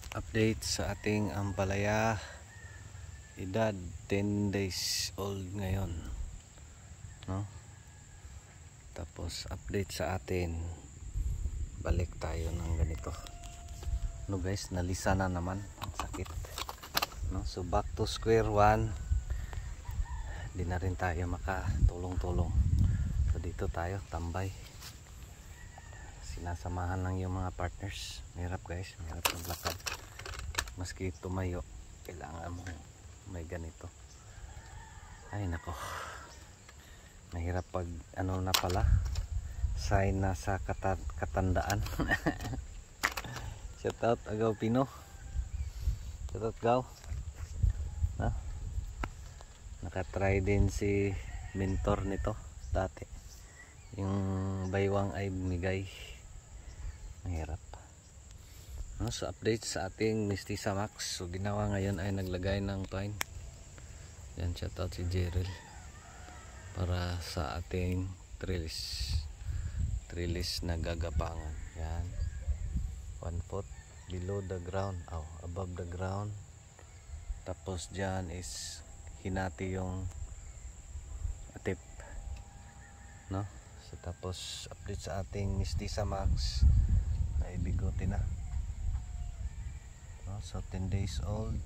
Update sa ating ampalaya, edad 10 days old ngayon, no? Tapos update sa atin, balik tayo ng ganito, no guys, nalisa na naman, ang sakit, no? So back to square one. Di na rin tayo makatulong-tulong, so dito tayo tambay, sinasamahan lang yung mga partners. Mahirap guys, mahirap maglakad. Maski tumayo, kailangan mo may ganito. Ay nako, mahirap pag ano na pala, sign na sa katandaan. Shout out Agaw Pino, shout out Gaw, no? Nakatry din si mentor nito dati, yung baywang ay bumigay. Mahirap, no? So update sa ating Mestiza Max. So ginawa ngayon ay naglagay ng twine. Yan, shout out si Jerel para sa ating trellis na gagapangan. Yan, 1 foot below the ground, above the ground. Tapos dyan is hinati yung atip, no? So tapos update sa ating Mestiza Max, ay bigote na, no? So 10 days old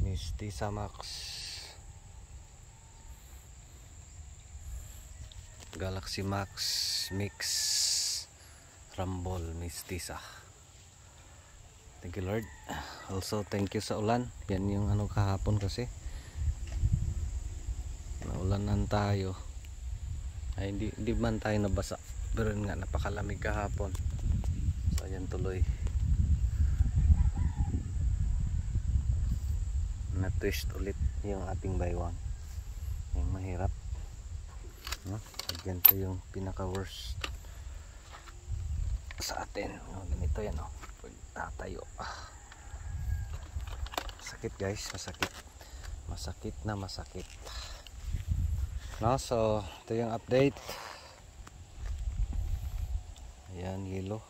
Mestiza Max, Galaxy Max Mix Rumble Mestiza. Thank you Lord. Also thank you sa ulan. Yan yung ano kahapon, kasi naulanan tayo. Ay hindi man tayo nabasa, pero nga napakalamig kahapon. So ayan, tuloy na twist ulit yung ating baywang. Yung mahirap, no? Ganito yung pinaka worst sa atin, no? Ganito yan, no? Pag tatayo, masakit guys, masakit na masakit, no? So ito yung update. Ayan, yellow,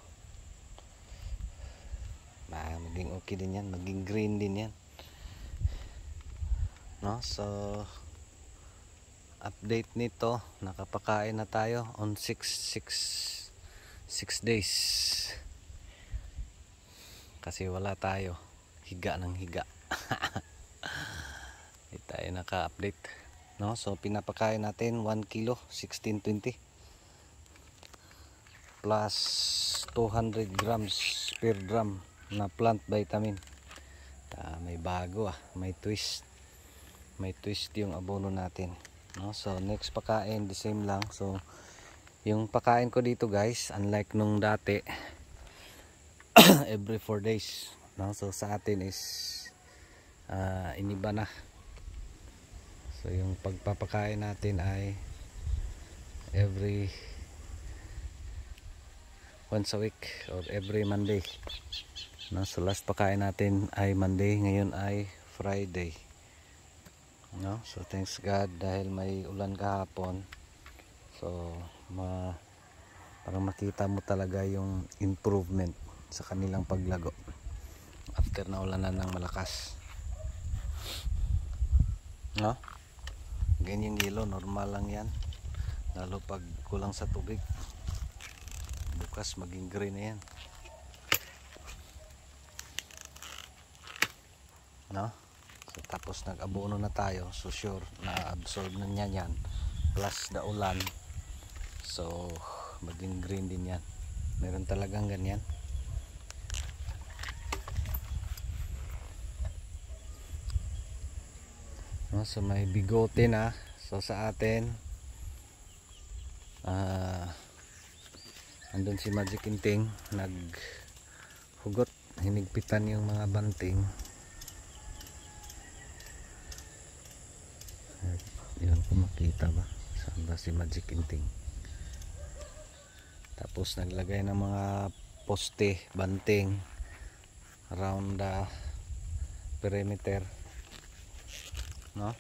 maging okay din yan, maging green din yan, no? So update nito, nakapakain na tayo on 6 days, kasi wala tayo, higa ng higa. Hindi tayo naka-update, no? So pinapakain natin 1 kilo 1620 plus 200 grams per gram na plant vitamin. May bago, may twist yung abono natin, no? So next pakain the same lang. So yung pakain ko dito guys, unlike nung dati, every 4 days, no? So sa atin is iniba na. So yung pagpapakain natin ay every once a week or every Monday, no? So last pakain natin ay Monday, ngayon ay Friday, no? So thanks God, dahil may ulan kahapon. So parang makita mo talaga yung improvement sa kanilang paglago after na ulanan ng malakas, no? Ganyang yelo, normal lang yan, lalo pag kulang sa tubig. Bukas maging green na yan, no? So tapos nag-abono na tayo, so sure na absorb na niya yan, plus the ulan. So maging green din yan, meron talagang ganyan, no? So may bigote na. So sa atin andun si Magic Inting, naghugot, hinigpitan yung mga banting. Yun, kung makita ba, saan ba si Magic Inting? Tapos naglagay ng mga poste, banting around the perimeter, no?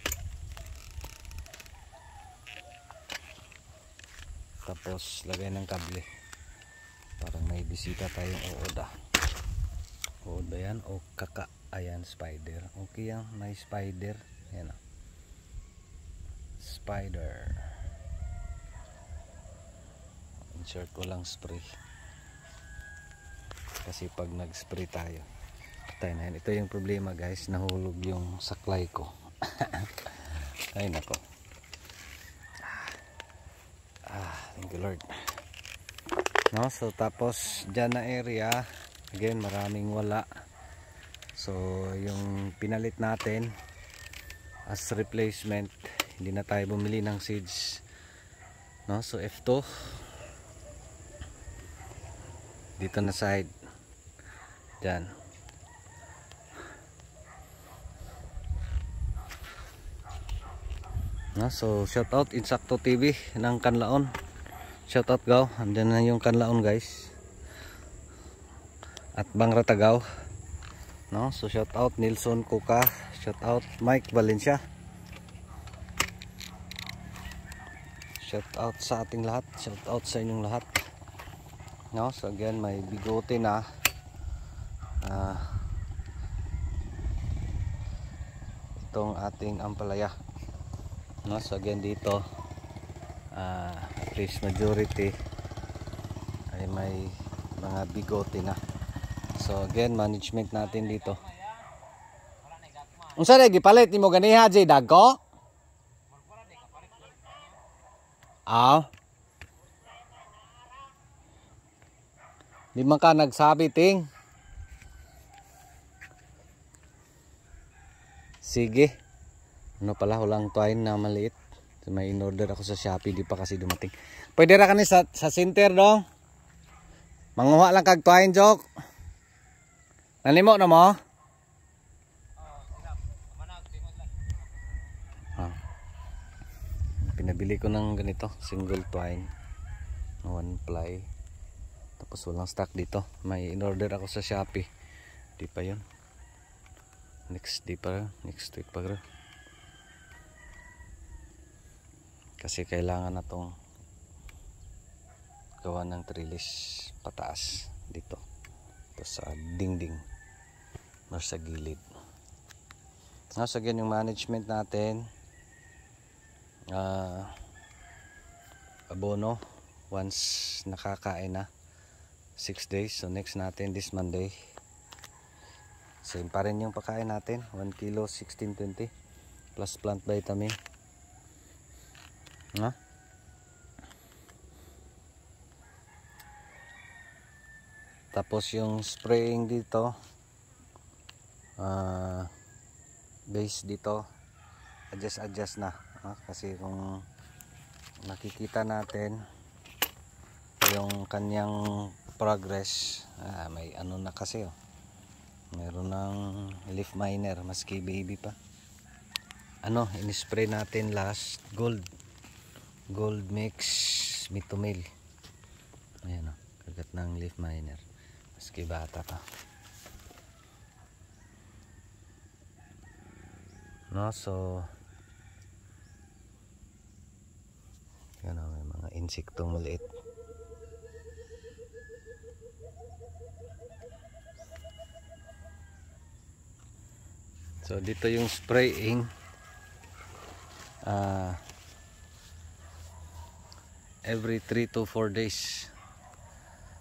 Tapos lagay ng kable, parang may bisita tayong ooda Ayan, o kaka. Ayan, spider. Okay yan, may spider. Ayan o. Spider. Insert ko lang spray. Kasi pag nag-spray tayo, patay na yan. Ito yung problema guys, nahulog yung saklay ko. Ay nako. Thank you Lord. No, so tapos dyan na area, again maraming wala. So yung pinalit natin as replacement, hindi na tayo bumili ng seeds. No, so F2 dito na side dyan. No, so shout out Insakto TV ng Kanlaon. Shout out Gaw, andyan na yung Kanlaon guys. At Bangra Tagaw. No, so shout out Nilson Kuka, shout out Mike Valencia. Shout out sa ating lahat, shout out sa inyong lahat. No, so again may bigote na. Itong ating ampalaya. No, so again dito at least majority ay may mga bigote na. So again management natin dito. Unsa na gipalit nimo ganiha jay dagko? Di man ka nagsabi ting. Sige. Ano pala, walang twine na maliit. May in-order ako sa Shopee, di pa kasi dumating. Pwede ra kani sa center dong. Manguha lang kag twine jok. Nanimo na mo? Pinabili ko ng ganito, single twine. One ply. Tapos walang stock dito. May in-order ako sa Shopee. Di pa yun. Next week pa rin. Kasi kailangan na tong gawa ng trellis pataas dito. Ito sa dingding or sa gilid. So again yung management natin, abono once nakakain na 6 days. So next natin this Monday, same pa rin yung pakain natin, 1 kilo 1620 plus plant vitamin. Tapos yung spraying dito, base dito adjust na, kasi kung nakikita natin yung kanyang progress, may ano na kasi meron ng leaf miner maski baby pa. In-spray natin last gold mix mitomil. Ayan kagat ng leaf miner maski bata pa. No, so yan may mga insektong maliit. So dito yung spraying, every 3 to 4 days.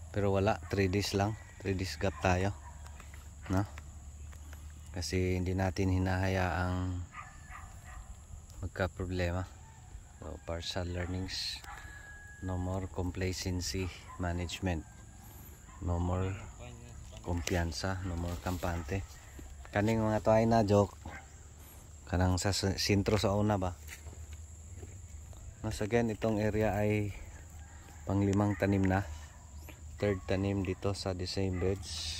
Pero wala, 3 days lang. 3 days gap tayo, no? Kasi hindi natin hinahayaang magka problema. So partial learnings, no more complacency management, no more kumpiyansa, no more kampante. Kaning mga tuay na joke kanang sa sintro sa una ba. Mas again itong area ay pang-5 tanim na, 3rd tanim dito sa the same beds.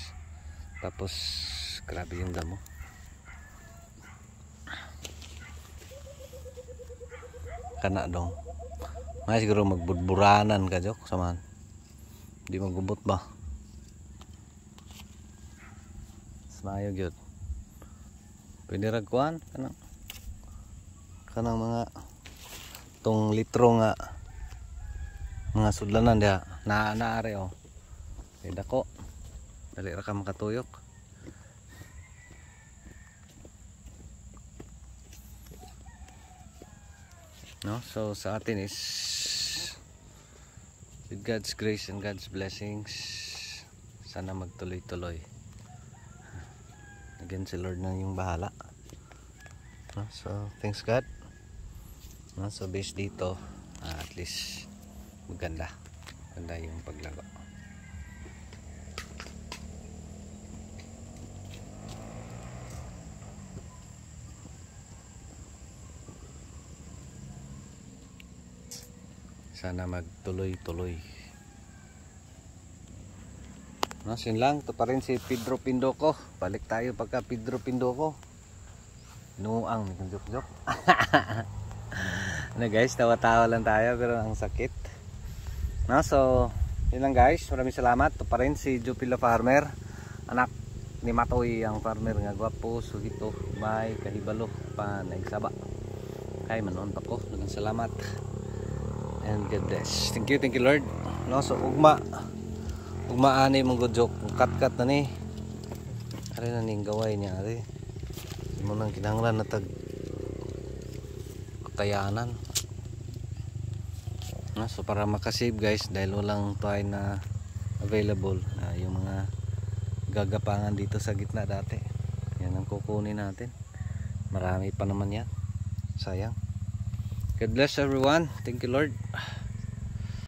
Tapos grabe yung damo. Kana dong may siguro magbudburanan ka jok saman, di magubot ba smayo gyud. Pwede ragkuhan kanang mga tong litro nga mga sudlanan dia naare pwede ko dali ra ka makatuyok. no? So sa atin is with God's grace and God's blessings, sana magtuloy-tuloy. Again, si Lord na yung bahala, no? So thanks God, no? So based dito, at least maganda yung paglago. Sana magtuloy-tuloy. No, sin lang. Ito pa rin si Pedro Pindoco. Balik tayo pagka Pedro Pindoco. Nuang. Joke. Ano guys, tawa-tawa lang tayo pero ang sakit. No, so, yun lang guys. Maraming salamat. Ito pa rin si Jupila Farmer. Anak ni Matoy ang farmer nga gwapo. Sugito. May kahibalo pa naigsaba. Kay manon pa ko. Maraming salamat. And God bless. Thank you Lord. No, so ugmaani mong good joke. Cut na ni. Ari na ning gaway niya ari. Mo nang kinahanglan na tag kakayanan. No, so para makasave guys dahil walang tayo na available, yung mga gagapangan dito sa gitna dati. Yan ang kukunin natin. Marami pa naman yan. Sayang. God bless everyone. Thank you Lord.